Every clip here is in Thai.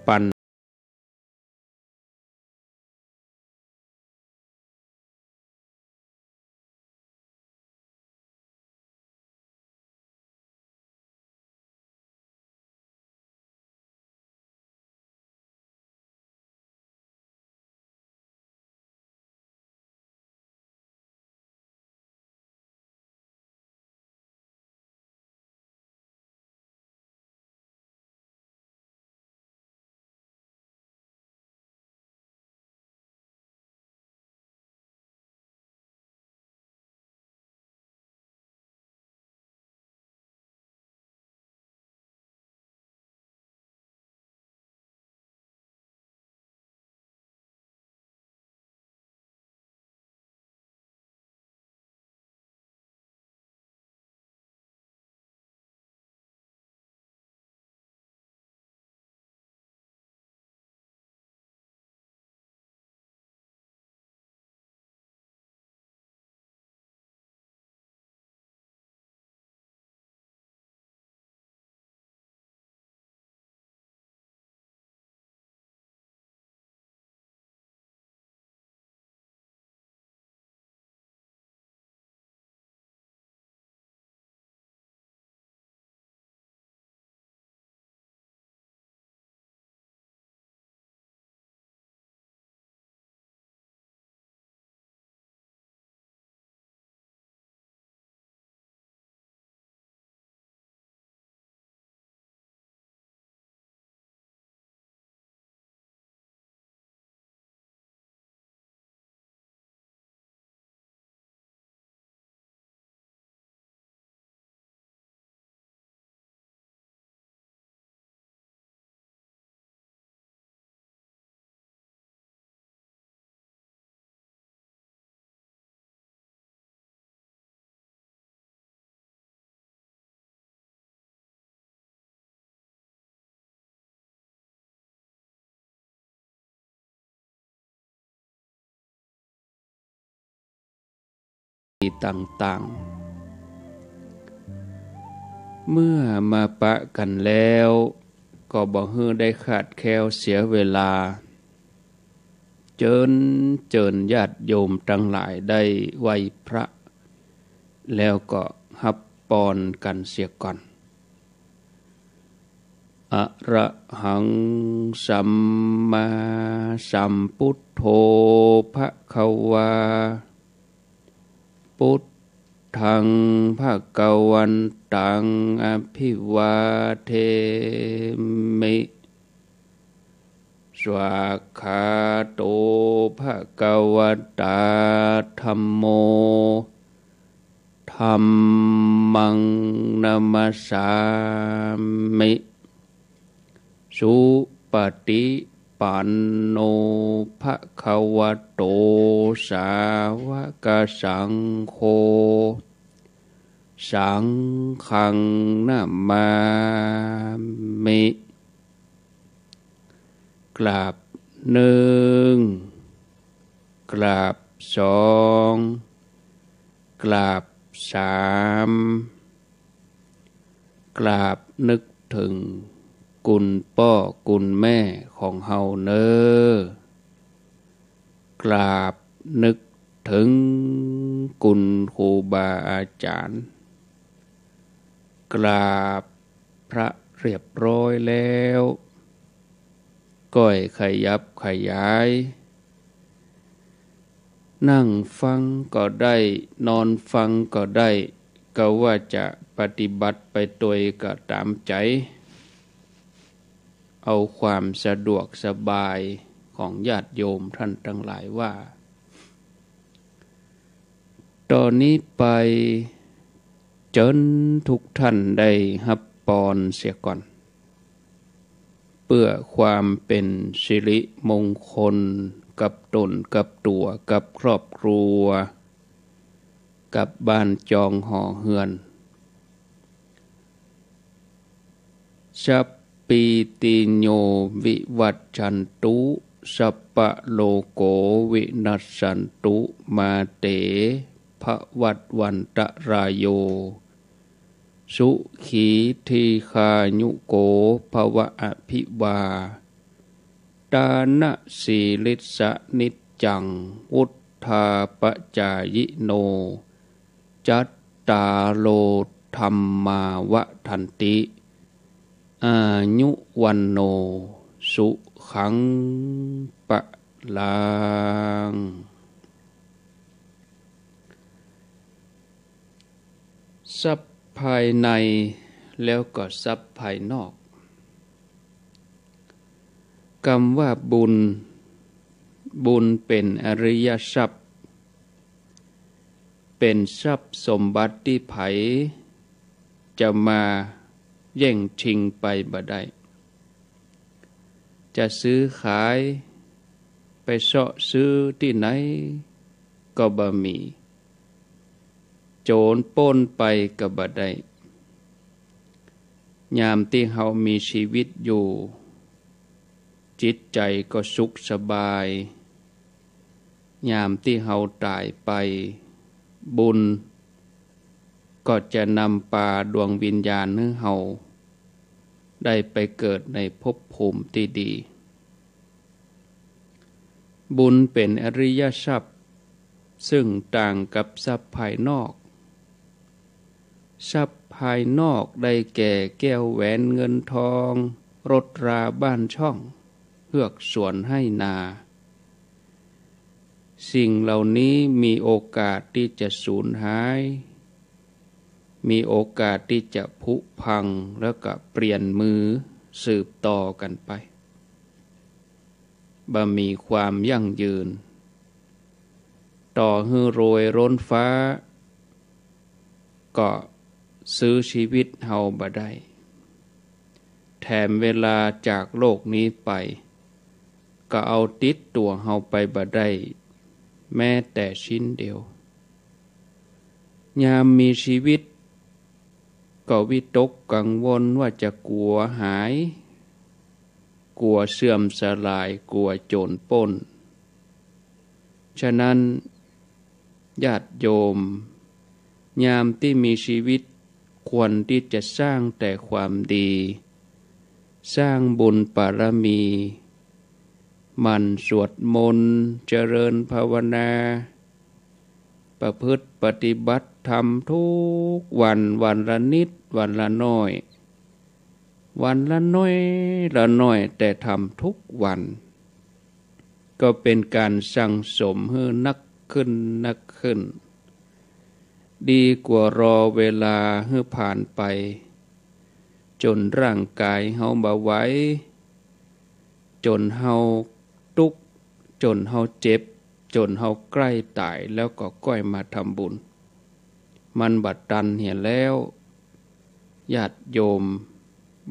ปันต่างๆเมื่อมาปะกันแล้วก็บ่ฮื้อได้ขาดแคลวเสียเวลาเจิญญาติโยมทั้งหลายได้ไหว้พระแล้วก็รับปอนกันเสียก่อนอะระหังสัมมาสัมพุทโธภควาพุทธังภควันตังอภิวาเทมิสวากขาโตภควตาธัมโมธัมมังนัมสสามิสุปฏิปันโนภควโตสาวกสังโฆสังฆังนะมามิกราบหนึ่งกราบสองกราบสามกราบนึกถึงกุลพ่อกุลแม่ของเฮาเนอกราบนึกถึงกุลครูบาอาจารย์กราบพระเรียบร้อยแล้วก้อยขยับขยายนั่งฟังก็ได้นอนฟังก็ได้ก็ว่าจะปฏิบัติไปตัวก็ตามใจเอาความสะดวกสบายของญาติโยมท่านทั้งหลายว่าตอนนี้ไปจนทุกท่านได้รับปอนเสียก่อนเพื่อความเป็นสิริมงคลกับตนกับตัวกับครอบครัวกับบ้านจองหอเฮือนสัพปีติโยวิวัจจันตุสัพพะโลโกวินัสสันตุมาเตภวัตวันตรายโยสุขีทีคายุโกภวะอภิวา ตานะสีลิสะนิจจังวุฒธาปจายิโนจัตตาโลธัมมาวะทันติอายุวันโนสุขังปะลังทรัพย์ภายในแล้วก็ทรัพย์ภายนอกคำว่าบุญเป็นอริยทรัพย์เป็นทรัพย์สมบัติที่ไผจะมาแย่งชิงไปบ่ได้จะซื้อขายไปเสาะซื้อที่ไหนก็บ่มีโจรปล้นไปก็บ่ได้ยามที่เฮามีชีวิตอยู่จิตใจก็สุขสบายยามที่เฮาตายไปบุญก็จะนำพาดวงวิญญาณให้เฮาได้ไปเกิดในภพภูมิที่ดีบุญเป็นอริยทรัพย์ซึ่งต่างกับทรัพย์ภายนอกทรัพย์ภายนอกได้แก่แก้วแหวนเงินทองรถราบ้านช่องเฮือกสวนให้นาสิ่งเหล่านี้มีโอกาสที่จะสูญหายมีโอกาสที่จะผุพังแล้วก็เปลี่ยนมือสืบต่อกันไปบ่มีความยั่งยืนต่อให้โรยร้นฟ้าก็ซื้อชีวิตเฮาบ่ได้แถมเวลาจากโลกนี้ไปก็เอาติดตัวเฮาไปบ่ได้แม้แต่ชิ้นเดียวยามมีชีวิตก็วิตกกังวลว่าจะกลัวหายกลัวเสื่อมสลายกลัวโจรปล้นฉะนั้นญาติโยมยามที่มีชีวิตควรที่จะสร้างแต่ความดีสร้างบุญบารมีมันสวดมนต์เจริญภาวนาประพฤติปฏิบัติธรรมทุกวันวันละนิดวันละน้อยวันละน้อยละน้อยแต่ทำทุกวันก็เป็นการสั่งสมให้นักขึ้นดีกว่ารอเวลาให้ผ่านไปจนร่างกายเฮาบ่ไหวจนเฮาทุกข์จนเฮาเจ็บจนเฮาใกล้ตายแล้วก็ก้อยมาทำบุญมันบัดตันเหี่ยแล้วญาติโยม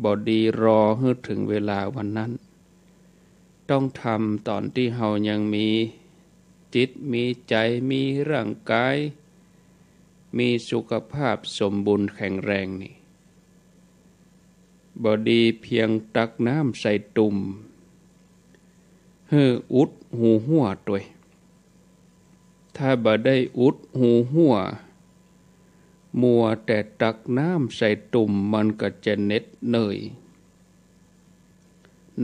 บ่ดีรอให้ถึงเวลาวันนั้นต้องทำตอนที่เฮายังมีจิตมีใจมีร่างกายมีสุขภาพสมบูรณ์แข็งแรงนี่บ่ดีเพียงตักน้ำใส่ตุ่มให้อุดหูหัวตัวถ้าบ่ได้อุดหูหัวมัวแต่ตักน้ำใส่ตุ่มมันก็จะเน็ดเหนื่อย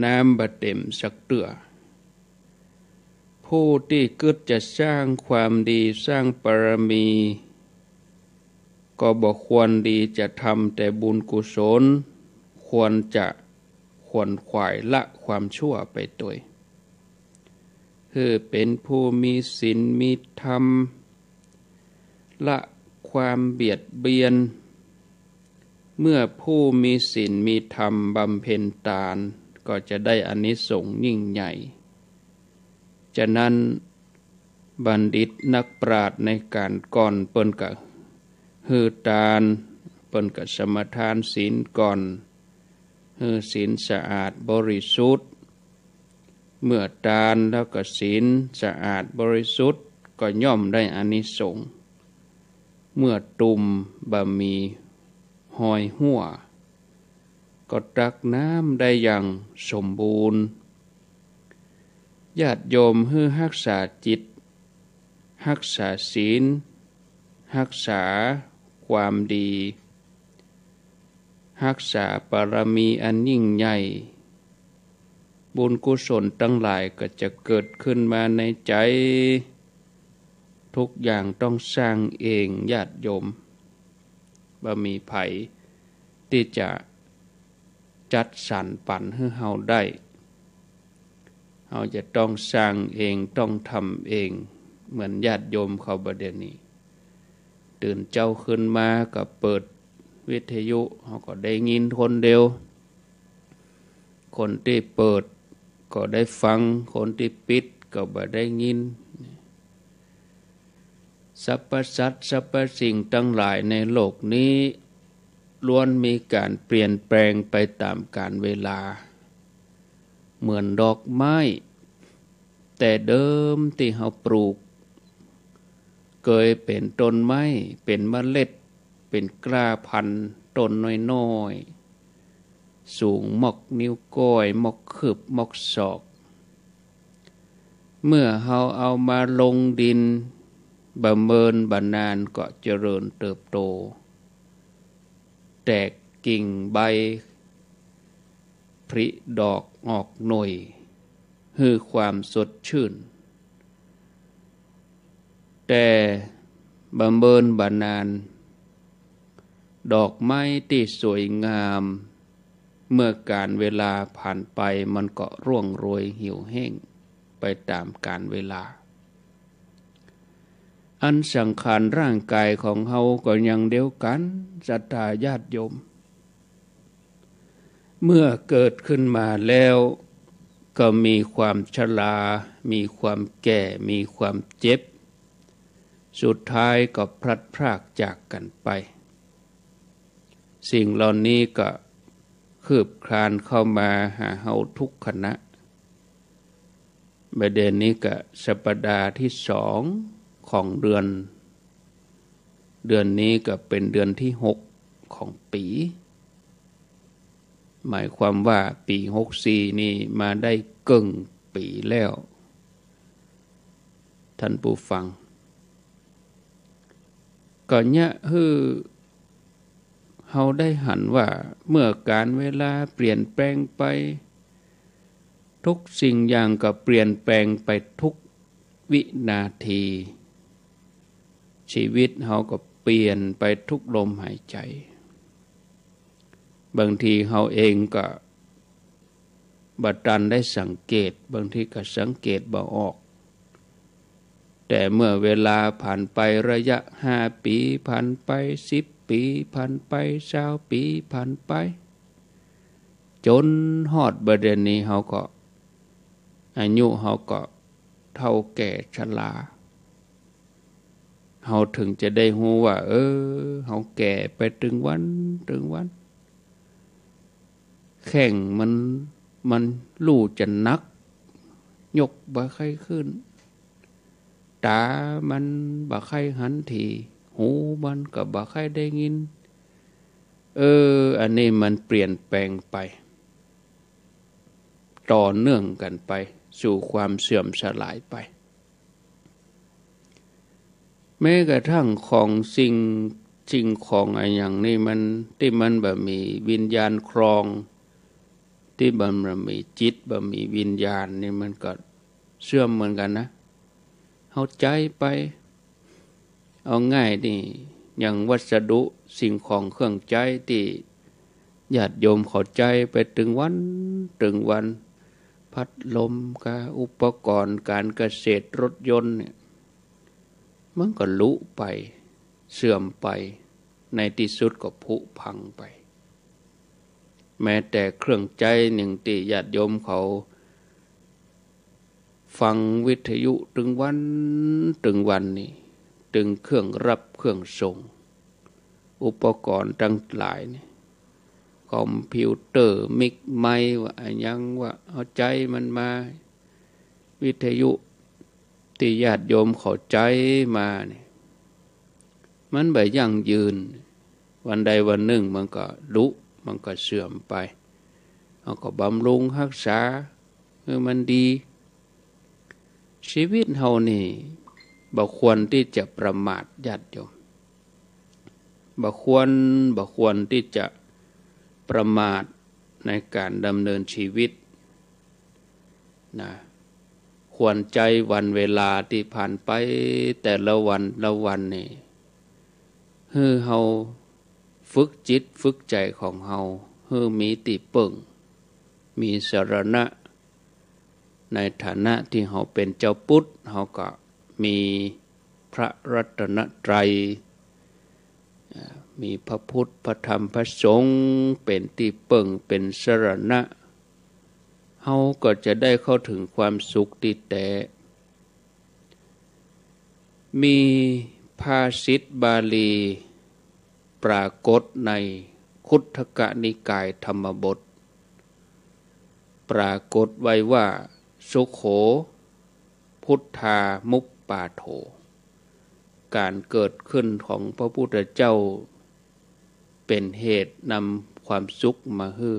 น้ำบ่เต็มสักเตื้อผู้ที่กึศจะสร้างความดีสร้างบารมีก็บ่ควรดีจะทำแต่บุญกุศลควรขวายละความชั่วไปตัวคือเป็นผู้มีศีลมีธรรมละความเบียดเบียนเมื่อผู้มีศีลมีธรรมบำเพ็ญทานก็จะได้อานิสงส์ยิ่งใหญ่ฉะนั้นบัณฑิตนักปราชญ์ในการก่อนเปิ้นก็ฮือทานเปิ้นก็สมทานศีลก่อนฮือศีลสะอาดบริสุทธิ์เมื่อทานแล้วก็ศีลสะอาดบริสุทธิ์ก็ย่อมได้อานิสงส์เมื่อตุ่มบะมีหอยหัวก็ตักน้ำได้อย่างสมบูรณ์ญาติโยมให้รักษาจิตรักษาศีลรักษาความดีรักษาบารมีอันยิ่งใหญ่ บุญกุศลทั้งหลายก็จะเกิดขึ้นมาในใจทุกอย่างต้องสร้างเองญาติโยมบ่มีไผที่จะจัดสรรปันให้เฮาได้เฮาจะต้องสร้างเองต้องทำเองเหมือนญาติโยมเขาบัดเดี๋ยวนี้ตื่นเจ้าขึ้นมาก็เปิดวิทยุเฮาก็ได้ยินคนเดียวคนที่เปิดก็ได้ฟังคนที่ปิดก็บ่ได้ยินสรรพสัตว์สรรพสิ่งทั้งหลายในโลกนี้ล้วนมีการเปลี่ยนแปลงไปตามกาลเวลาเหมือนดอกไม้แต่เดิมที่เฮาปลูกเคยเป็นต้นไม้เป็นเมล็ดเป็นกล้าพันธุ์ต้นน้อยๆสูงมอกนิ้วก้อยมอกคืบมอกศอกเมื่อเฮาเอามาลงดินบำเมินบานานก็เจริญเติบโตแตกกิ่งใบผลิดอกออกหน่วยให้ความสดชื่นแต่บำเมินบานานดอกไม้ที่สวยงามเมื่อการเวลาผ่านไปมันก็ร่วงโรยเหี่ยวแห้งไปตามกาลเวลาอันสังขารร่างกายของเฮาก็ยังเดียวกันศรัทธาญาติโยมเมื่อเกิดขึ้นมาแล้วก็มีความชรามีความแก่มีความเจ็บสุดท้ายก็พลัดพรากจากกันไปสิ่งเหล่านี้ก็คืบคลานเข้ามาหาเฮาทุกขณะประเด็นนี้ก็สัปดาห์ที่2ของเดือนนี้ก็เป็นเดือนที่6ของปีหมายความว่าปี64นี่มาได้เกินปีแล้วท่านผู้ฟังก็เนี่ยเฮาได้หันว่าเมื่อการเวลาเปลี่ยนแปลงไปทุกสิ่งอย่างก็เปลี่ยนแปลงไปทุกวินาทีชีวิตเฮาก็เปลี่ยนไปทุกลมหายใจบางทีเฮาเองก็บ่ทันได้สังเกตบางทีก็สังเกตบ่ออกแต่เมื่อเวลาผ่านไประยะ5 ปีผ่านไป10 ปีผ่านไป20 ปีผ่านไปจนฮอดบัดเดี๋ยวนี้เฮาก็อายุเฮาก็เฒ่าแก่ชราเฮาถึงจะได้รู้ว่าเฮาแก่ไปถึงวันแข้งมันลู่จะนักยกบ่ค่อยขึ้นตามันบ่ค่อยหันทีหูมันก็บ่ค่อยได้ยินอันนี้มันเปลี่ยนแปลงไปต่อเนื่องกันไปสู่ความเสื่อมสลายไปแม้กระทั่งของสิ่งของอะไรอย่างนี้มันที่มันบ่มีวิญญาณครองที่มันมีจิตบ่มีวิญญาณนี่มันก็เสื่อมเหมือนกันนะเอาใจไปเอาง่ายนี่อย่างวัสดุสิ่งของเครื่องใจที่ญาติโยมเข้าใจไปถึงวันพัดลมกับอุปกรณ์การเกษตรรถยนต์เนี่ยมันก็ลุไปเสื่อมไปในที่สุดก็ผุพังไปแม้แต่เครื่องใจหนึ่งที่ญาติโยมเขาฟังวิทยุถึงวันนี่ถึงเครื่องรับเครื่องส่งอุปกรณ์ทั้งหลายนี่คอมพิวเตอร์มิกไมค์ว่ายังว่าเอาใจมันมาวิทยุที่ญาติโยมเข้าใจมาเนี่ยมันบ่ยั่งยืนวันใดวันหนึ่งมันก็ลุมันก็เสื่อมไปเอาก็บำรุงรักษาให้มันดีชีวิตเฮานี่บ่ควรที่จะประมาทญาติโยมบ่ควรที่จะประมาทในการดำเนินชีวิต นะควรใจวันเวลาที่ผ่านไปแต่ละวันนี่ให้เฮาฝึกจิตฝึกใจของเฮาให้มีติเปิ่งมีสรณะในฐานะที่เฮาเป็นเจ้าพุทธเฮาก็มีพระรัตนตรัยมีพระพุทธพระธรรมพระสงฆ์เป็นที่เปิ่งเป็นสรณะเฮาก็จะได้เข้าถึงความสุขที่แท้มีภาษิตบาลีปรากฏในคุทธกนิกายธรรมบทปรากฏไว้ว่าสุโขพุทธามุปปาโถการเกิดขึ้นของพระพุทธเจ้าเป็นเหตุนำความสุขมาให้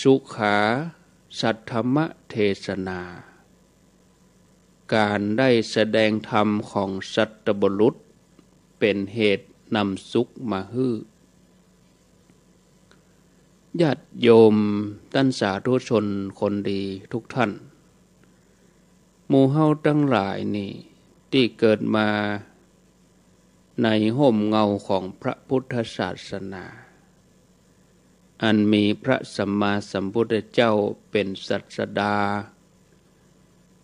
สุขาสัทธรรมเทศนาการได้แสดงธรรมของสัตบุรุษเป็นเหตุนำสุขมาให้ญาติโยมท่านสาธุชนคนดีทุกท่านหมู่เฮาทั้งหลายนี่ที่เกิดมาในห่มเงาของพระพุทธศาสนาอันมีพระสัมมาสัมพุทธเจ้าเป็นศาสดา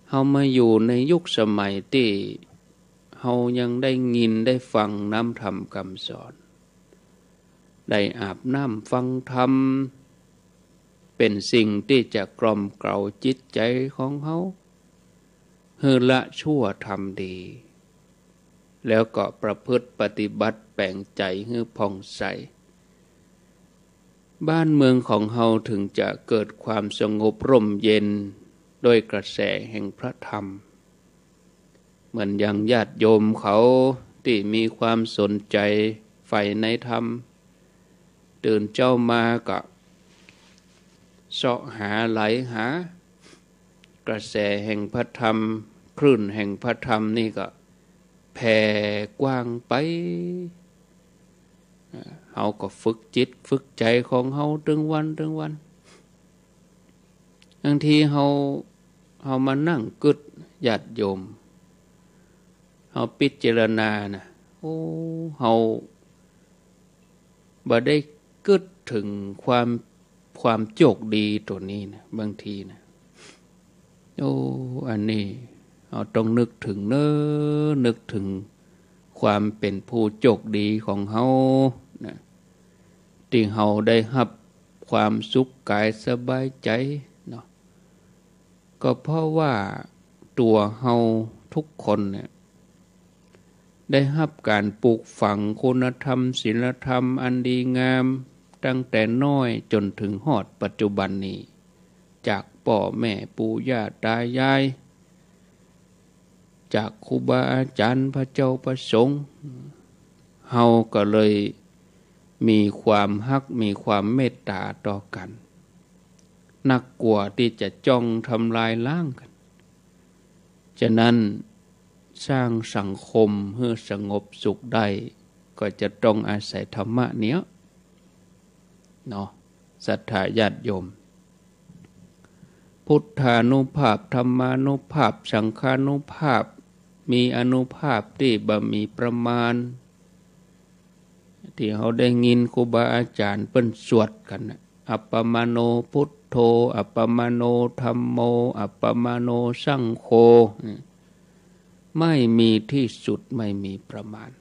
เฮามาอยู่ในยุคสมัยที่เฮายังได้ยินได้ฟังน้ำธรรมคำสอนได้อาบน้ำฟังธรรมเป็นสิ่งที่จะกล่อมเกลาจิตใจของเฮาให้ละชั่วทำดีแล้วก็ประพฤติปฏิบัติแปลงใจให้ผ่องใสบ้านเมืองของเฮาถึงจะเกิดความสงบร่มเย็นโดยกระแสแห่งพระธรรมเหมือนอย่างญาติโยมเขาที่มีความสนใจใฝ่ในธรรมตื่นเจ้ามาก็เสาะหาไหลหากระแสแห่งพระธรรมคลื่นแห่งพระธรรมนี่ก็แผ่กว้างไปเฮาก็ฝึกจิตฝึกใจของเฮาถึงวันบางทีเฮามานั่งกึดญาติโยมเฮาพิจารณานะโอ้เฮาบ่ได้กึดถึงความโชคดีตัวนี้นะบางทีนะโอ้อันนี้เราต้องนึกถึงนึกถึงความเป็นผู้โชคดีของเฮานะที่เฮาได้รับความสุขกายสบายใจเนาะก็เพราะว่าตัวเฮาทุกคนเนี่ยได้รับการปลูกฝังคุณธรรมศีลธรรมอันดีงามตั้งแต่น้อยจนถึงฮอดปัจจุบันนี้จากพ่อแม่ปู่ย่าตายายจากครูบาอาจารย์พระเจ้าประสงค์เฮาก็เลยมีความฮักมีความเมตตาต่อกันนักกว่าที่จะจ้องทำลายล้างกันฉะนั้นสร้างสังคมให้สงบสุขได้ก็จะต้องอาศัยธรรมะเนี้ยเนาะศรัทธาญาติโยมพุทธานุภาพธรรมานุภาพสังฆานุภาพมีอานุภาพที่บ่มีประมาณที่เขาได้ยินครูบาอาจารย์เปิ้นสวดกันอัปปมาโนพุทโธอัปปมาโนธัมโมอัปปมาโนสังโฆไม่มีที่สุดไม่มีประมาณ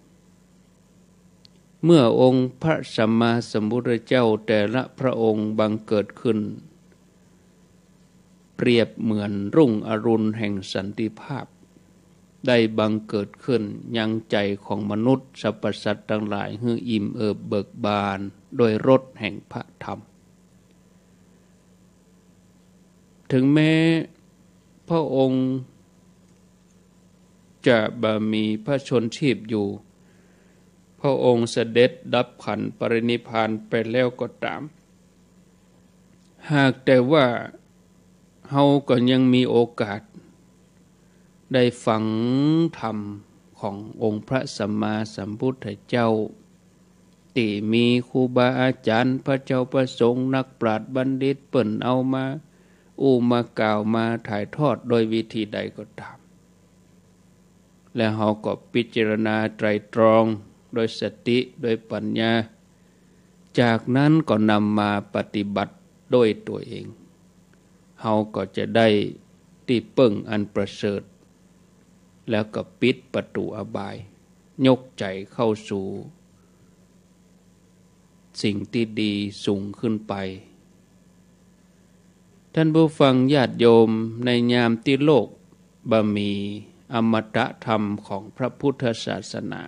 เมื่อองค์พระสัมมาสัมพุทธเจ้าแต่ละพระองค์บังเกิดขึ้นเปรียบเหมือนรุ่งอรุณแห่งสันติภาพได้บังเกิดขึ้นยังใจของมนุษย์สรรพสัตว์ทั้งหลายให้อิ่มเอิบเบิกบานโดยรสแห่งพระธรรมถึงแม้พระองค์จะบ่มีพระชนชีพอยู่พระองค์เสด็จดับขันธ์ปรินิพพานไปแล้วก็ตามหากแต่ว่าเฮาก็ยังมีโอกาสได้ฟังธรรมขององค์พระสัมมาสัมพุทธเจ้าที่มีครูบาอาจารย์พระเจ้าประสงค์นักปราชญ์บัณฑิตเปิ้นเอามา มากล่าวมาถ่ายทอดโดยวิธีใดก็ตามและเราก็พิจารณาไตรตรองโดยสติโดยปัญญาจากนั้นก็นำมาปฏิบัติด้วยตัวเองเราก็จะได้ที่ปึ้งอันประเสริฐแล้วก็ปิดประตูอบายยกใจเข้าสู่สิ่งที่ดีสูงขึ้นไปท่านผู้ฟังญาติโยมในยามที่โลกบ่มีอมตะธรรมของพระพุทธศาสนา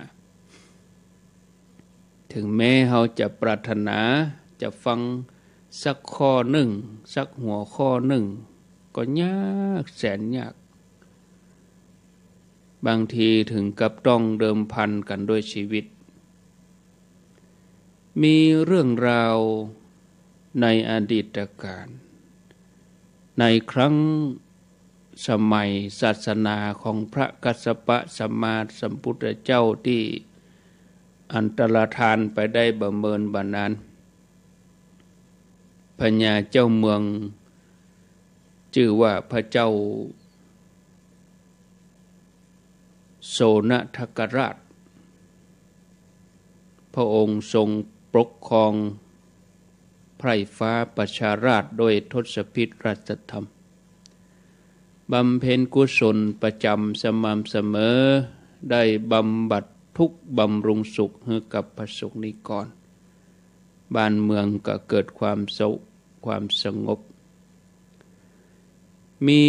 ถึงแม้เราจะปรารถนาจะฟังสักข้อหนึ่งสักหัวข้อหนึ่งก็ยากแสนยากบางทีถึงกับต้องเดิมพันกันด้วยชีวิตมีเรื่องราวในอดีตการในครั้งสมัยศาสนาของพระกัสสปะสัมมาสัมพุทธเจ้าที่อันตรธานไปได้บำเมินบานนั้นพญาเจ้าเมืองชื่อว่าพระเจ้าโสนทกราชพระองค์ทรงปกครองไพร่ฟ้าประชาราษฎร์โดยทศพิธราชธรรมบำเพ็ญกุศลประจำสม่ำเสมอได้บำบัดทุกข์บำรุงสุขให้กับประสบนิกรบ้านเมืองก็เกิดความสุขความสงบมี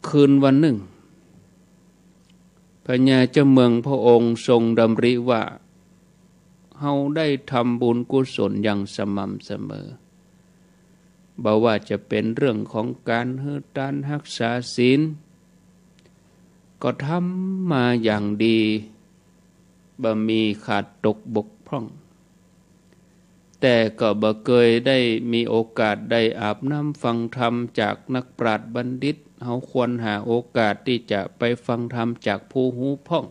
คืนวันหนึ่งพญาเจ้าเมืองพระองค์ทรงดำริว่าเฮาได้ทำบุญกุศลอย่างสม่ำเสมอบ่ว่าจะเป็นเรื่องของการให้ทานรักษาศีลก็ทำมาอย่างดีบ่มีขาดตกบกพร่องแต่ก็บ่เคยได้มีโอกาสได้อาบน้ำฟังธรรมจากนักปราชญ์บัณฑิตเฮาควรหาโอกาสที่จะไปฟังธรรมจากผู้หูพร่อง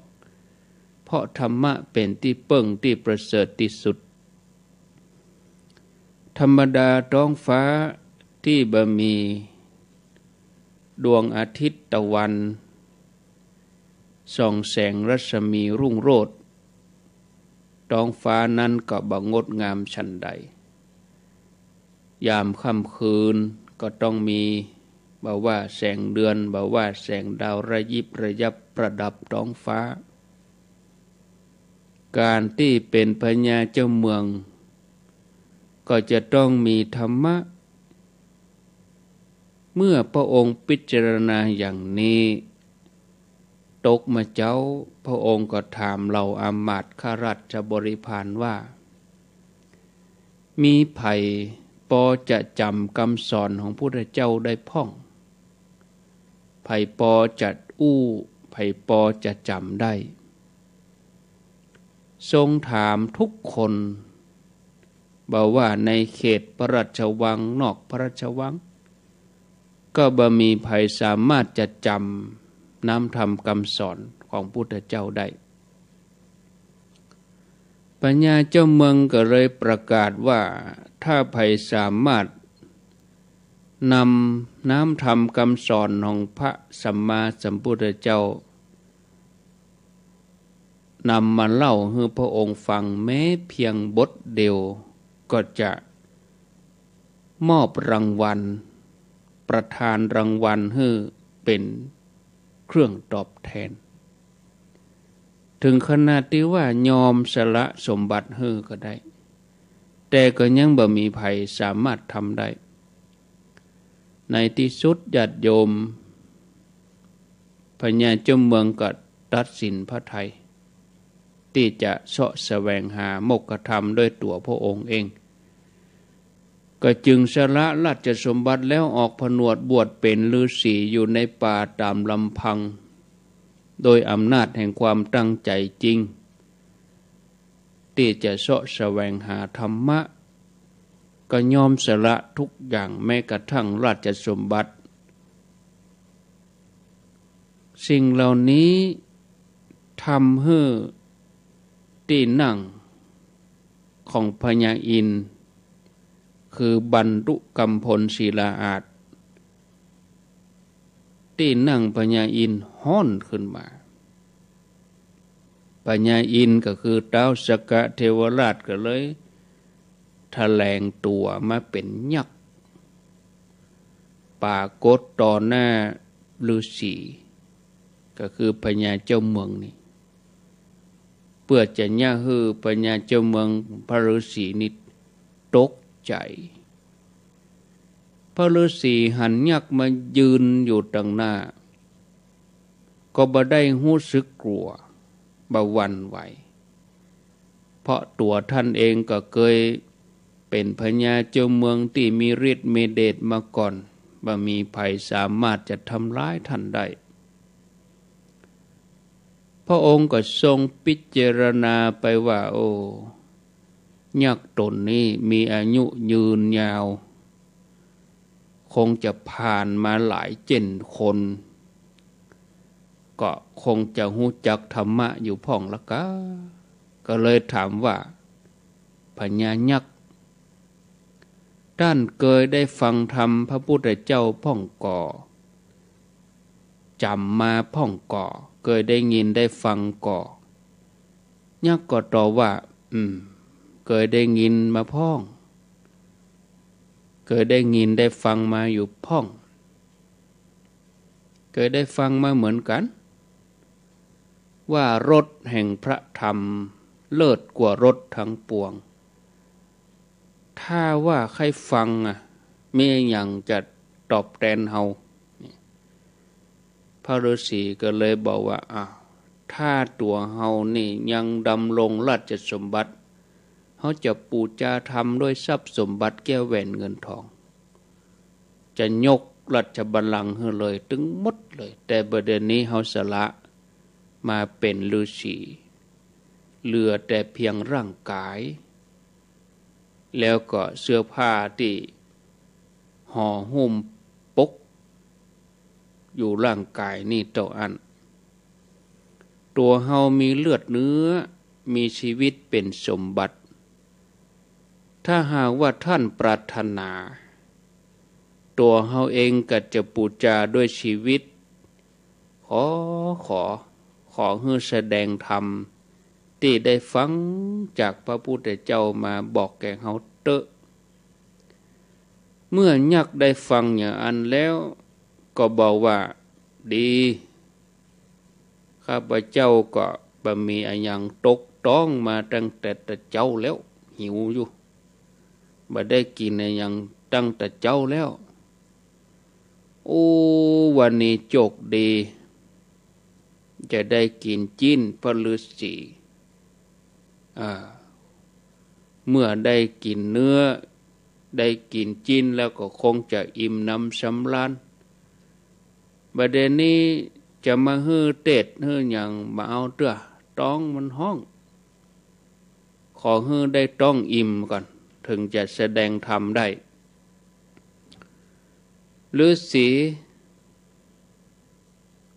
เพราะธรรมะเป็นที่เปิ้งที่ประเสริฐที่สุดธรรมดาท้องฟ้าที่บ่มีดวงอาทิตย์ตะวันส่องแสงรัศมีรุ่งโรจน์ท้องฟ้านั้นก็บ่งดงามฉันใดยามค่ำคืนก็ต้องมีบ่ว่าแสงเดือนบ่ว่าแสงดาวระยิบระยับประดับท้องฟ้าการที่เป็นพญาเจ้าเมืองก็จะต้องมีธรรมะเมื่อพระองค์พิจารณาอย่างนี้ตกมาเจ้าพระองค์ก็ถามเหล่าอามาตย์ข้าราชบริพารว่ามีไผพอจะจำคำสอนของพระพุทธเจ้าได้พ่องไผพอจะไผพอจะจำได้ทรงถามทุกคนบอกว่าในเขตพระราชวังนอกพระราชวังก็บ่มีไผสามารถจะจำน้ำธรรมคำสอนของพุทธเจ้าได้ปัญญาเจ้าเมืองก็เลยประกาศว่าถ้าไผสามารถนำน้ำธรรมคำสอนของพระสัมมาสัมพุทธเจ้านำมาเล่าให้พระองค์ฟังแม้เพียงบทเดียวก็จะมอบรางวัลประทานรางวัลให้เป็นเครื่องตอบแทนถึงขนาดที่ว่ายอมสละสมบัติให้ก็ได้แต่ก็ยังบ่มีไผสามารถทำได้ในที่สุดญาติโยมพญาเจ้าเมืองก็ตัดสินพระทัยที่จะเสาะแสวงหาโมกขธรรมด้วยตัวพระองค์เองก็จึงสละราชสมบัติแล้วออกผนวดบวชเป็นฤาษีอยู่ในป่าตามลำพังโดยอำนาจแห่งความตั้งใจจริงที่จะเสาะแสวงหาธรรมะก็ยอมสละทุกอย่างแม้กระทั่งราชสมบัติสิ่งเหล่านี้ทำให้ที่นั่งของพญาอินทร์ คือบรรลุกำพลศิลาอาจที่นั่งพญาอินทร์ฮ้อนขึ้นมาพญาอินทร์ก็คือท้าวสกะเทวราชก็เลยแถลงตัวมาเป็นยักษ์ปรากฏต่อหน้าฤาษีก็คือพญาเจ้าเมืองนี่เพื่อจะย่าฮือพญาเจ้าเมืองพระฤาษีนี่ตกใจพระฤาษีหันยักษ์มายืนอยู่ตรงหน้าก็บ่ได้รู้สึกกลัวบ่หวั่นไหวเพราะตัวท่านเองก็เคยเป็นพญาเจ้าเมืองที่มีฤทธิ์มีเดชมาก่อนบ่มีภัยสามารถจะทำร้ายท่านได้พระองค์ก็ทรงพิจารณาไปว่าโอ้ยักษ์ตนนี้มีอายุยืนยาวคงจะผ่านมาหลายเจนคนก็คงจะรู้จักธรรมะอยู่พ่องละก็เลยถามว่าพญายักษ์ท่านเคยได้ฟังธรรมพระพุทธเจ้าพ่องก่อจำมาพ่องก่อเคยได้ยินได้ฟังก่อยักษ์ก็ตอบว่าเคยได้ยินมาพ่องเคยได้ยินได้ฟังมาอยู่พ่องเคยได้ฟังมาเหมือนกันว่ารสแห่งพระธรรมเลิศกว่ารสทั้งปวงถ้าว่าใครฟังมีอย่างจะตอบแทนเฮาพระฤาษีก็เลยบอกว่าถ้าตัวเฮานี่ยังดำรงราชสมบัติเขาจะปูจาธรรมด้วยทรัพย์สมบัติแก้วแหวนเงินทองจะยกราชบัลลังก์ให้เลยถึงหมดเลยแต่ประเด็นนี้เขาสละมาเป็นฤาษีเหลือแต่เพียงร่างกายแล้วก็เสื้อผ้าที่ห่อหุ้มปกอยู่ร่างกายนี่เท่าอันตัวเฮามีเลือดเนื้อมีชีวิตเป็นสมบัติถ้าหากว่าท่านปรารถนาตัวเฮาเองก็จะปูจาด้วยชีวิตขอให้แสดงธรรมที่ได้ฟังจากพระพุทธเจ้ามาบอกแก่เฮาเตอะเมื่อยักษ์ได้ฟังอย่างอันแล้วก็บอกว่าดีข้าพเจ้าก็บ่มีอะไรอย่างตกต้องมาตั้งแต่เจ้าแล้วหิวอยู่บ่ได้กินอะไรอย่างตั้งแต่เจ้าแล้วโอ้วันนี้โชคดีจะได้กินจิ้นพระฤาษีเมื่อได้กินเนื้อได้กินจิ้นแล้วก็คงจะอิ่มน้ำสำราญประเด็นนี้จะมาฮื้อเตดฮื้ออย่างมาเอาเตื้อต้องมันห้องขอฮื้อได้ต้องอิ่มก่อนถึงจะแสดงธรรมได้ฤาษี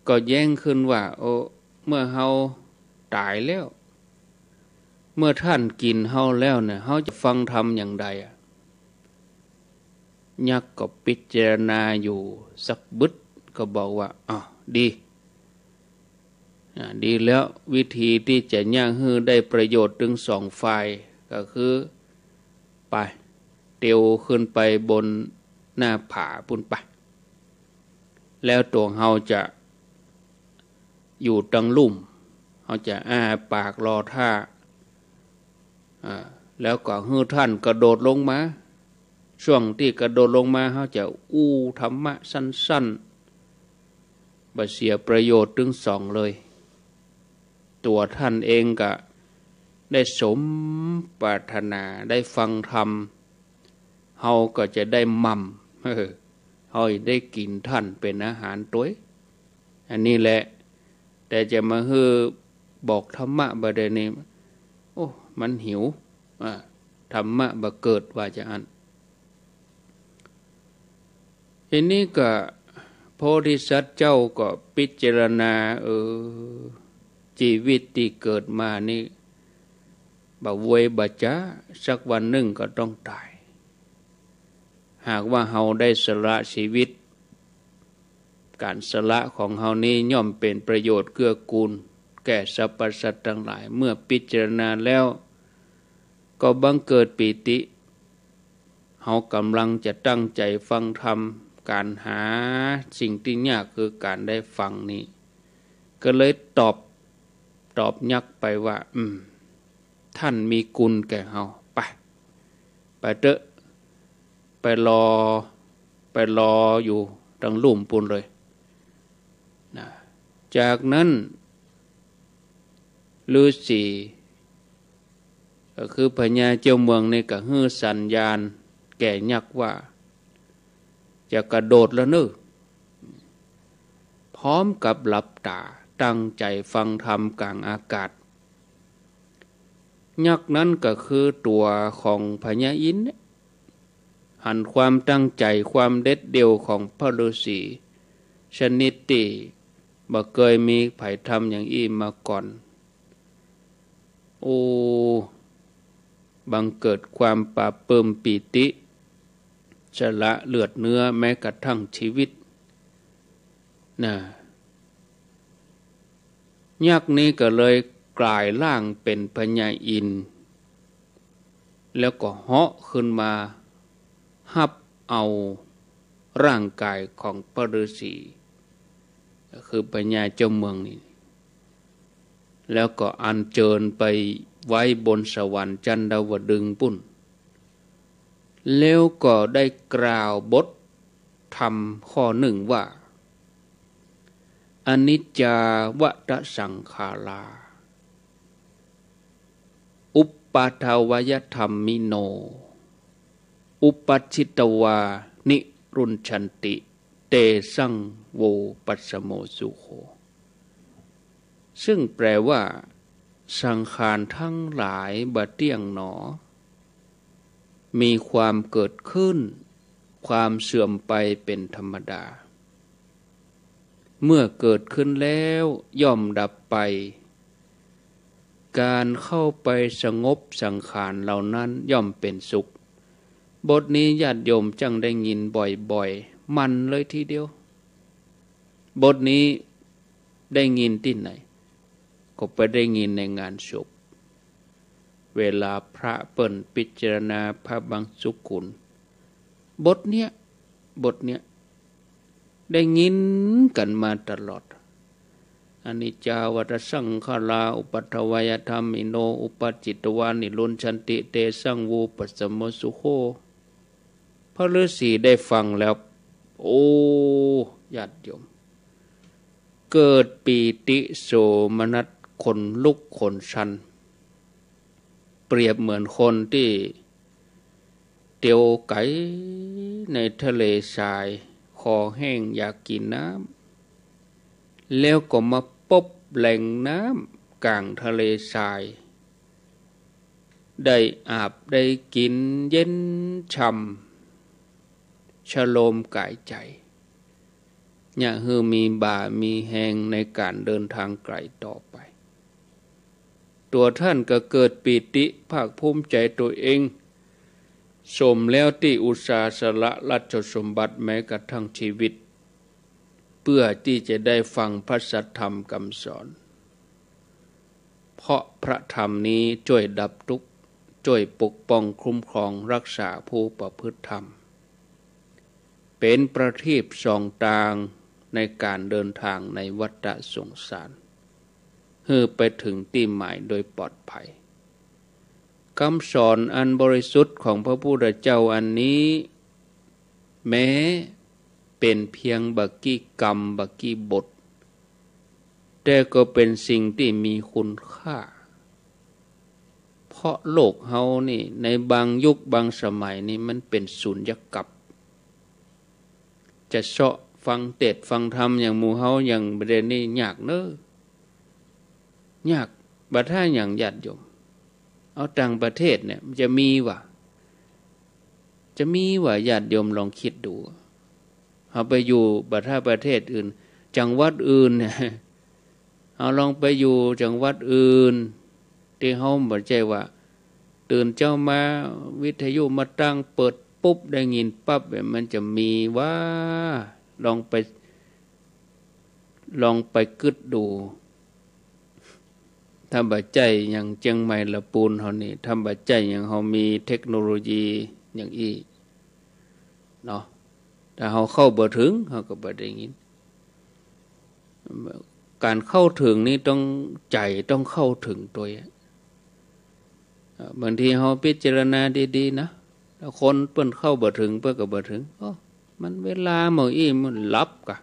ก็แย้งขึ้นว่าโอ้เมื่อเฮาตายแล้วเมื่อท่านกินเฮาแล้วเนี่ยเฮาจะฟังธรรมอย่างใดยักษ์ก็พิจารณาอยู่สักบึดก็บอกว่าดีแล้ววิธีที่จะย่างฮื้อได้ประโยชน์ถึงสองฝ่ายก็คือไปเตียวขึ้นไปบนหน้าผาปุ่นไปแล้วตัวเฮาจะอยู่ตังลุ่มเขาจะปากรอท่าแล้วก็ฮื้อท่านกระโดดลงมาช่วงที่กระโดดลงมาเขาจะธรรมะสั้นๆบ่เสียประโยชน์ถึงสองเลยตัวท่านเองก็ได้สมปรารถนาได้ฟังธรรมเฮาก็จะได้มั่มเฮาได้กินท่านเป็นอาหารตัวอันนี้แหละแต่จะมาบอกธรรมะบ่ได้นี่โอ้มันหิวธรรมะบ่เกิดว่าจะอันทีนี้ก็โพธิสัตว์เจ้าก็พิจารณาชีวิตที่เกิดมานี่บ่เวยบ่จ้าสักวันหนึ่งก็ต้องตาย หากว่าเฮาได้สละชีวิตการสละของเฮานี้ย่อมเป็นประโยชน์เกื้อกูลแก่สรรพสัตว์ทั้งหลายเมื่อพิจารณาแล้วก็บังเกิดปีติเฮากำลังจะตั้งใจฟังธรรมการหาสิ่งที่ยากคือการได้ฟังนี้ก็เลยตอบยักไปว่าท่านมีกุลแก่เฮาไปเถอะไปรออยู่ดังลุ่มปูนเลยนะจากนั้นฤาษีก็คือพญาเจ้าเมืองในก็ฮื้อสัญญาณแก่ยักษ์ว่าจะกระโดดแล้วเนอะพร้อมกับหลับตาตั้งใจฟังธรรมกลางอากาศยักษ์นั้นก็คือตัวของพญาอินทร์หันความตั้งใจความเด็ดเดี่ยวของพระฤาษีชนิดที่บ่เคยมีไผทำอย่างอี้มาก่อนบังเกิดความปราบปลื้มปีติสละเลือดเนื้อแม้กระทั่งชีวิตยักษ์นี้ก็เลยกลายร่างเป็นพญาอินทร์แล้วก็เหาะขึ้นมาฮับเอาร่างกายของพระฤาษีก็คือพญาเจ้าเมืองนี่แล้วก็อัญเชิญไปไว้บนสวรรค์จันดาวดึงส์ปุ่นแล้วก็ได้กล่าวบทธรรมข้อหนึ่งว่าอนิจจาวัฏสังขาราอุปปาทวยธรรมิโนอุปัชชิตวานิรุนชันติเตสังโวปัสสโมสุโขซึ่งแปลว่าสังขารทั้งหลายบ่เที่ยงหนอมีความเกิดขึ้นความเสื่อมไปเป็นธรรมดาเมื่อเกิดขึ้นแล้วย่อมดับไปการเข้าไปสงบสังขารเหล่านั้นย่อมเป็นสุขบทนี้ญาติโยมจังได้ยินบ่อยๆมันเลยทีเดียวบทนี้ได้ยินที่ไหนก็ไปได้ยินในงานศพเวลาพระเปิ่นพิจารณาพระบังสุกุลบทเนี้ยได้ยินกันมาตลอดอนิจจาวัฏสังขาราอุปัฏฐวยธรรมิโนอุปัชชิตวานิรุนชันติเตสังโวปัสสโมสุโขพระฤาษีได้ฟังแล้วญาติโยมเกิดปีติโสมนัสขนลุกขนชันเปรียบเหมือนคนที่เตียวไก่ในทะเลทรายคอแห้งอยากกินน้ำแล้วก็มาพบแหล่งน้ำกลางทะเลทรายได้อาบได้กินเย็นช่ำชโลมกายใจอย่าฮือมีบ่ามีแหงในการเดินทางไกลต่อไปตัวท่านก็เกิดปีติภาคภูมิใจตัวเองสมแล้วที่อุตสาห์สละราชสมบัติแม้กระทั่งชีวิตเพื่อที่จะได้ฟังพระสัทธรรมคำสอนเพราะพระธรรมนี้ช่วยดับทุกข์ช่วยปกป้องคุ้มครองรักษาผู้ประพฤติธรรมเป็นประทีปส่องทางในการเดินทางในวัฏสงสารเพื่อไปถึงที่หมายโดยปลอดภัยคำสอนอันบริสุทธิ์ของพระพุทธเจ้าอันนี้แม้เป็นเพียงบักกี้กรรมบักกี้บทแต่ก็เป็นสิ่งที่มีคุณค่าเพราะโลกเฮานี่ในบางยุคบางสมัยนี่มันเป็นสุญญากาศจะเสาะฟังเทศน์ฟังธรรมอย่างหมู่เฮาอย่างประเด็นนี้ยากเนอะยากบัดถ้าอย่างญาติโยมเอาต่างประเทศเนี่ยจะมีวะญาติโยมลองคิดดูเอาไปอยู่บัดถ้าประเทศอื่นจังหวัดอื่นเนี่ยเอาลองไปอยู่จังหวัดอื่นที่เฮาบ่ใช่ว่าตื่นเจ้ามาวิทยุมาตั้งเปิด ปุ๊บได้ยินปั๊บมันจะมีว่าลองไปกึดดูทำบัดใจอย่างเจียงใหม่ละปูนเฮานี่ทำบัดใจอย่างเฮามีเทคโนโลยีอย่างอี้เนาะถ้าเฮาเข้าบ่ถึงเฮาก็บ่ได้ยินการเข้าถึงนี่ต้องใจต้องเข้าถึงตัวบางทีเฮาพิจารณาดีๆนะถ้าคนเปิ้นเข้าบ่ถึงเปิ้นก็บ่ถึงมันเวลาหมออี้มันหลับกะ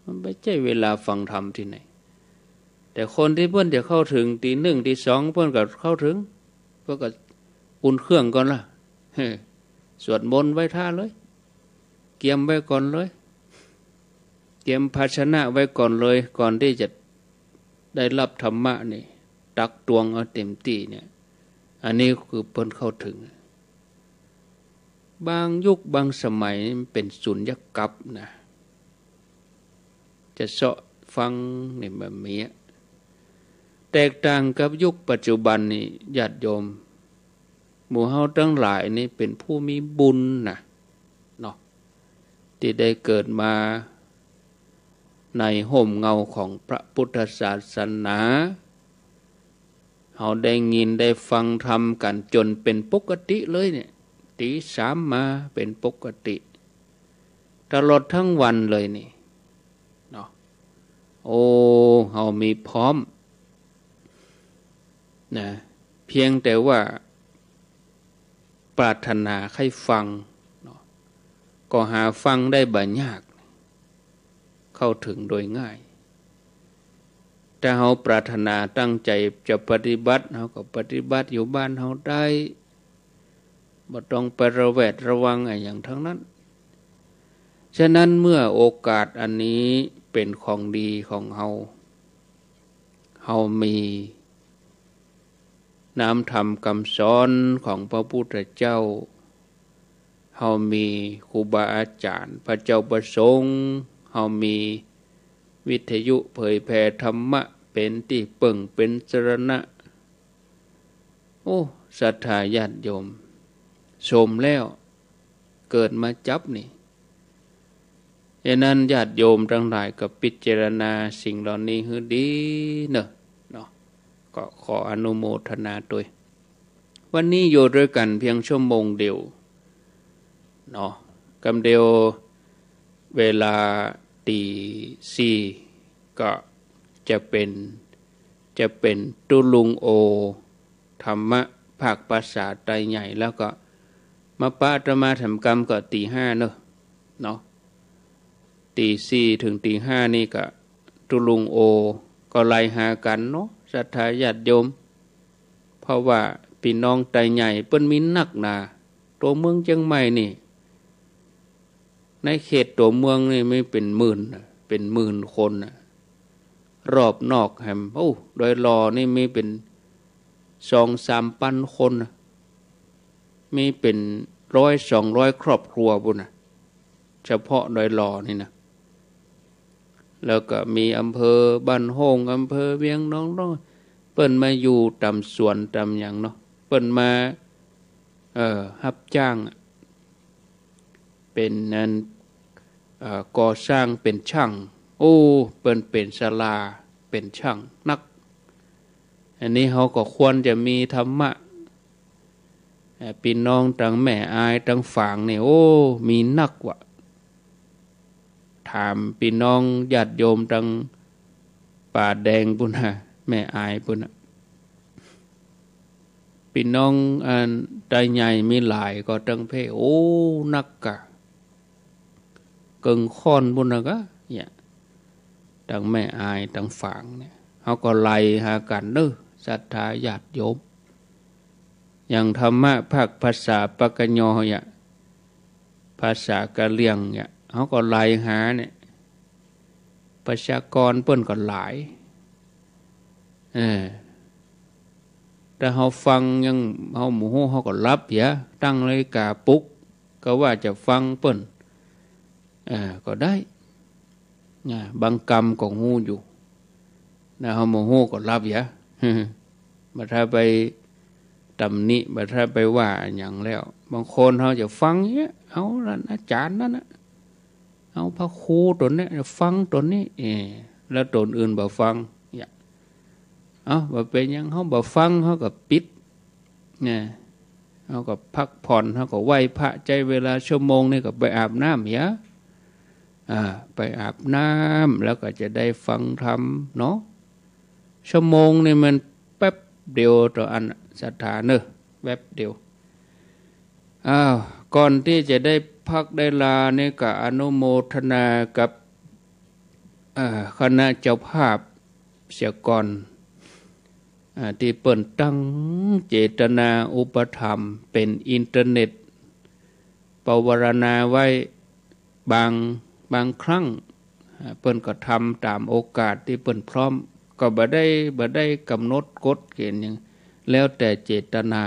มันไม่ใช่เวลาฟังธรรมที่ไหนแต่คนที่เพื่อนจะเข้าถึงตีหนึ่งตีสองเพื่อนก็เข้าถึงเพื่อนก็อุ่นเครื่องก่อนล่ะสวดมนต์ไว้ท่าเลยเกียมไว้ก่อนเลยเตรียมภาชนะไว้ก่อนเลยก่อนที่จะได้รับธรรมะนี่ตักตวงเอาเต็มที่เนี่ยอันนี้คือเพิ่นเข้าถึงบางยุคบางสมัยมันเป็นสุญญกัปนะจะเสาะฟังนี่แบบนี้แตกต่างกับยุคปัจจุบันนี่ญาติโยมหมู่เฮาทั้งหลายนี่เป็นผู้มีบุญนะเนาะที่ได้เกิดมาในห่มเงาของพระพุทธศาสนาเฮาได้ยินได้ฟังธรรมกันจนเป็นปกติเลยเนี่ยตีสามมาเป็นปกติตลอดทั้งวันเลยนี่เนาะโอ้เฮามีพร้อมนะเพียงแต่ว่าปรารถนาให้ฟังเนาะก็หาฟังได้บ่ยากเข้าถึงโดยง่ายถ้าเฮาปรารถนาตั้งใจจะปฏิบัติเฮาก็ปฏิบัติอยู่บ้านเฮาได้บ่ต้องไประแวดระวังอะไรอย่างทั้งนั้นฉะนั้นเมื่อโอกาสอันนี้เป็นของดีของเฮามีน้ำธรรมคำสอนของพระพุทธเจ้าเฮามีครูบาอาจารย์พระเจ้าประสงค์เฮามีวิทยุเผยแผ่ธรรมะเป็นที่ปึ่งเป็นสรณะโอ้ศรัทธาญาติโยมชมแล้วเกิดมาจับนี่ฉะนั้นญาติโยมทั้งหลายก็พิจารณาสิ่งเหล่านี้ให้ดีเนาะก็ขออนุโมทนาด้วยวันนี้อยู่ด้วยกันเพียงชั่วโมงเดียวเนาะกำเดียวเวลาตีสี่ก็จะเป็นตุลุงโอธรรมะภาคภาษาไทยใหญ่แล้วก็มาปะธรรมาทำกรรมก็ตีห้าเนาะตีสี่ถึงตีห้านี่ก็ตุลุงโอก็ไล่หากันเนาะศรัทธาญาติโยมเพราะว่าพี่น้องไทยใหญ่เปิ้นมีนักหนาตัวเมืองเชียงใหม่นี่ในเขตตัวเมืองนี่ไม่เป็นหมื่นคนรอบนอกแฮมโดยรอนี่มีเป็น2-3 พันคนมีเป็น100-200 ครอบครัวบุญเฉพาะโดยรอนี่นะแล้วก็มีอำเภอบ้านโฮงอำเภอเวียงน้องเปิ้นมาอยู่ตามสวนตามอย่างเนาะเปิ้นมารับจ้างเป็นนั้นก่อสร้างเป็นช่างเปิ้นเป็นศาลาเป็นช่างนักอันนี้เขาก็ควรจะมีธรรมะพี่น้องตั้งแม่อายตั้งฝางเนี่ยมีนักว่ะถามพี่น้องญาติโยมตั้งป่าแดงปุ่นแม่อายปุ่นพี่น้องใจใหญ่มีหลายก็ตั้งเพนักกะเกิงค้อนปุ่นก็เนี่ยตั้งแม่อายตั้งฝางเนี่ยเขาก็ไล่หากันเด้อศรัทธาญาติโยมอย่างธรรมะภาคภาษาปากญอเนี่ยภาษากะเลียงเนี่ยเขาก็ไล่หาเนี่ยประชากรเปิ้นก็หลายแต่เขาฟังยังเขาหมู่เขาก็รับเหี้ยตั้งเลยกาปุกก็ว่าจะฟังเปิ้นก็ได้บางกรรมก็หูอยู่นะเขาหมู่ก็รับเหี้ยมาถ้าไป ตำหนิบัดถ้าไปว่าอย่างแล้วบางคนเขาจะฟังเนี้ยเอาละอาจารย์นั่นนะเอาพระครูตัวนี้ฟังตัวนี้แล้วตนอื่นบ่ฟังเนี่ยเอาบ่เป็นยังเขาบ่ฟังเขาก็ปิดเนี่ยเขาก็พักผ่อนเขาก็ไหว้พระใจเวลาชั่วโมงนี่ก็ไปอาบน้ำเยอะไปอาบน้ำแล้วก็จะได้ฟังธรรมเนาะชั่วโมงนี่มันแป๊บเดียวต่ออันศรัทธาเนอะแป๊บเดียวก่อนที่จะได้พักได้ลาเนี่ยก็อนุโมทนากับคณะเจ้าภาพเสียก่อนที่เปิดตั้งเจตนาอุปธรรมเป็นอินเทอร์เน็ตปวารณาไว้บางครั้งเปิ้นก็ทำตามโอกาสที่เปิ้นพร้อมก็บ่ได้กำหนดกฎเกณฑ์อย่างแล้วแต่เจตนา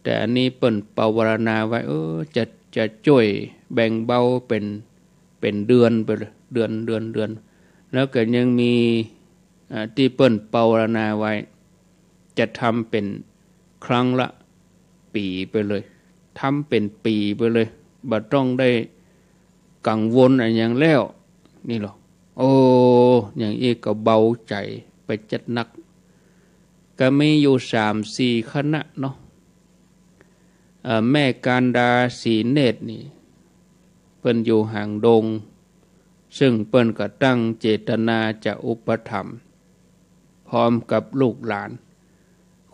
แต่อันนี้เปิ้นปวารณาไว้จะช่วยแบ่งเบาเป็นเดือนไปเลยเดือนแล้วก็ยังมีที่เปิ้นปวารณาไว้จะทำเป็นครั้งละปีไปเลยทำเป็นปีไปเลยบ่ต้องได้กังวลอะไรอย่างแล้วนี่หรออย่างอีกก็เบาใจไปจัดหนักก็มีอยู่3-4คณะเนาะแม่การดาสีเนตรนี่เปิ้นอยู่ห่างดงซึ่งเปิ้นก็ตั้งเจตนาจะอุปถัมภ์พร้อมกับลูกหลาน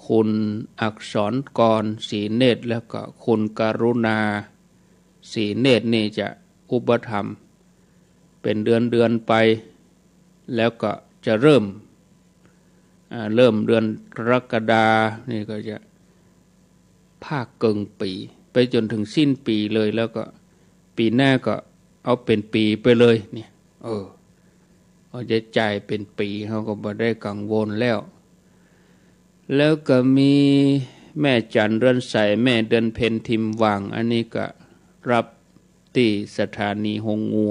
คุณอักษรกรสีเนตรแล้วก็คุณกรุณาสีเนตรนี่จะอุปถัมภ์เป็นเดือนไปแล้วก็จะเริ่มเดือนกรกฎานี่ก็จะภาคเกิงปีไปจนถึงสิ้นปีเลยแล้วก็ปีหน้าก็เอาเป็นปีไปเลยเนี่ยเขาจะจ่ายเป็นปีเขาก็บ่ได้กังวลแล้วก็มีแม่จันเรือนใสแม่เดือนเพ็ญทิมวังอันนี้ก็รับที่สถานีหงงั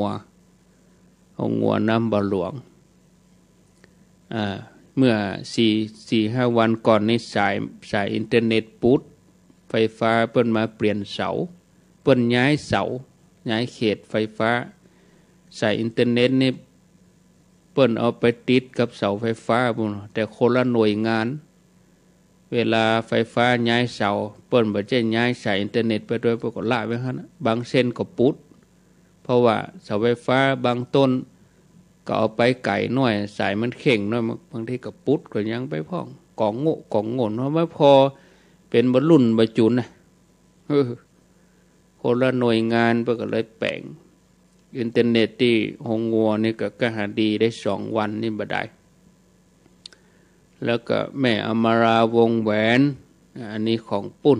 วน้ำบ่หลวงเมื่อ4-5 วันก่อนนี้สายอินเทอร์เน็ตปุ๊ดไฟฟ้าเปิ้นมาเปลี่ยนเสาเปิ้นย้ายเสาย้ายเขตไฟฟ้าสายอินเทอร์เน็ตนี่เปิ้นเอาไปติดกับเสาไฟฟ้าพุ่นแต่คนละหน่วยงานเวลาไฟฟ้าย้ายเสาเปิ้นบ่ใช่ย้ายสายอินเทอร์เน็ตไปด้วยปรากฏละไว้หั่นบางเส้นก็ปุ๊ดเพราะว่าเสาไฟฟ้าบางต้นก็เอาไปไกลหน่อยสายมันเข่งหน่อยบางทีก็ปุ๊ดก็ยังไปพ้องกองโง่เพราะไม่พอเป็นบรรลุนบรรจุนนะคนละหน่วยงานเพื่อก็เลยแปลงอินเทอร์เน็ตที่หงงัวนี่ก็หาดีได้2 วันนี่บ่ได้แล้วก็แม่อมราวงแหวนอันนี้ของปุ่น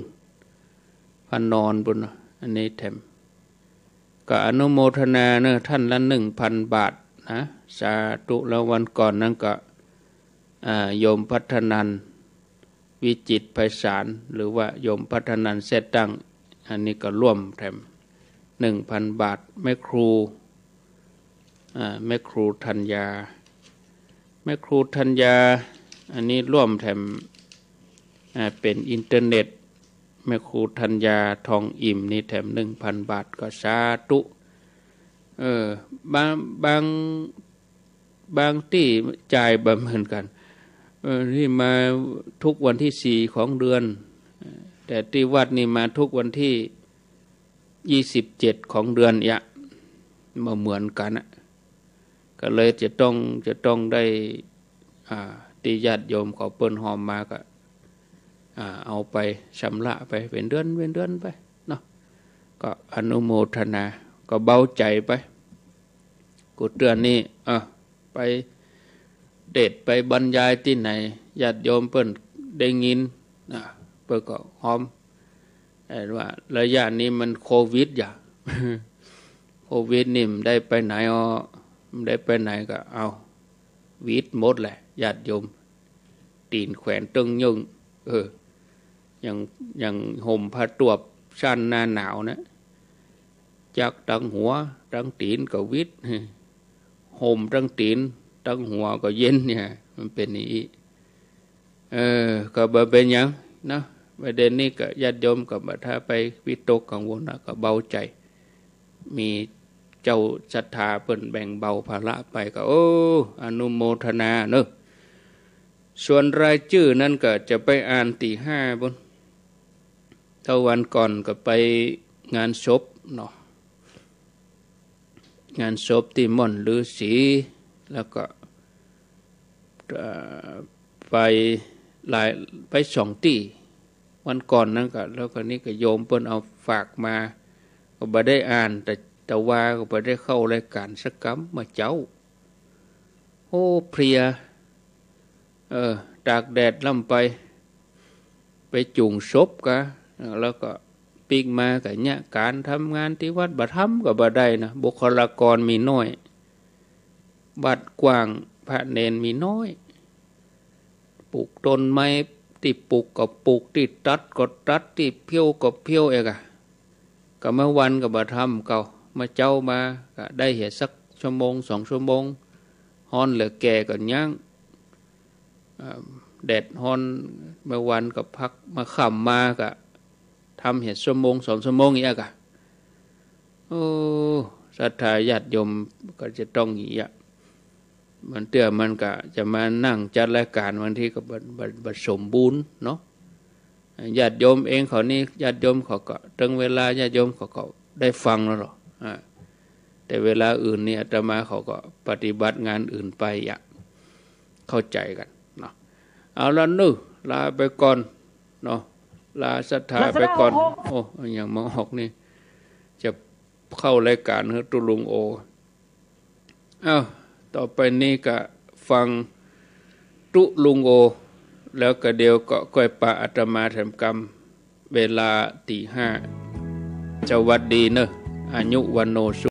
พนอนปุ่นอันนี้แถมก็อนุโมทนาเนอะท่านละ 1,000 บาทนะสาธุแล้ววันก่อนนั้นก็โยมพัฒนันวิจิตรไพศาลหรือว่าโยมพัฒนันเสดตั้งอันนี้ก็ร่วมแถม 1,000 บาทแม่ครูธัญญาอันนี้ร่วมแถมเป็นอินเทอร์เน็ตแม่ครูธัญญาทองอิ่มนี่แถม 1,000 บาทก็สาธุบางที่จ่ายแบบเหมือนกันที่มาทุกวันที่4ของเดือนแต่ที่วัดนี่มาทุกวันที่27ของเดือนมาเหมือนกันก็เลยจะต้องได้ที่ญาติโยมขอเปิ้นหอมมาก็เอาไปชำระไปเป็นเดือนไปเนาะก็อนุโมทนาก็เบาใจไปกูเตือนนี่ไปเด็ดไปบรรยายที่ไหนญาติโยมเปิ้นได้ยินเปิ้นก็หอมว่าระยะนี้มันโควิดโควิดนี่มันได้ไปไหนมันได้ไปไหนก็เอาวิดหมดแหละญาติโยมตีนแขวนตึงยึงอย่างห่มผ้าตวบชั้นหน้าหนาวนะจักตั้งหัวตั้งตีนก็วิดห่มตั้งตีนตั้งหัวก็เย็นเนี่ยมันเป็นนี้ก็บ่เป็นหยังนะ ประเด็นนี้ก็ญาติโยมกับถ้าไปวิตกกังวลก็เบาใจมีเจ้าศรัทธาเปิ่นแบ่งเบาภาระไปก็โอ้อนุโมทนาเนอะส่วนรายชื่อนั่นก็จะไปอ่านตี 5บนเท่าวันก่อนก็ไปงานศพเนาะงานศพที่ม่อนฤาษีแล้วก็ไปไป2 ที่วันก่อนนั่นก็แล้วก็นี่ก็โยมเปิ้นเอาฝากมาก็บ่ได้อ่านแต่ว่าก็บ่ได้เข้ารายการสักคำมาเจ้าโอ้เพลียตากแดดล่ำไปจุงศพกะแล้วก็ปีกมากับเนี่ยการทำงานที่วัดบ่ทำก็บ่ได้นะบุคลากรมีน้อยวัดกว้างพระเนนมีน้อยปลูกต้นไม้ที่ปลูกก็ปลูกที่ตัดก็ตัดที่เพี้ยวก็เพี้ยวเองก็เมื่อวันก็บ่ทำเก่ามาเจ้ามาก็ได้เห็นสักชั่วโมง2 ชั่วโมงฮอนเหลือแก่ก็ย่างแดดฮอนเมื่อวันก็พักมาค่ำมาก็ทำเห็นชั่วโมง2 ชั่วโมงอย่างนี้โอ้ศรัทธาญาติโยมก็จะต้องอย่างนี้มันเตื้อมันก็จะมานั่งจัดรายการวันที่ก็บัดสมบูรณ์เนาะญาติโยมเองเขานี่ญาติโยมเขาก็ถึงเวลาญาติโยมเขาก็ได้ฟังแล้วหรอแต่เวลาอื่นเนี่ยอาตมาเขาก็ปฏิบัติงานอื่นไปเข้าใจกันเนาะเอาละนึลาไปก่อนเนาะลาศรัทธาไปก่อนโอ้อย่างมออกนี่จะเข้ารายการตุลุงโอต่อไปนี้ก็ฟังตุลุงโอแล้วก็เดียวก็ค่อยปะอาตมาทำกรรมเวลาตี 5สวัสดีเนอะอายุวันโนสุ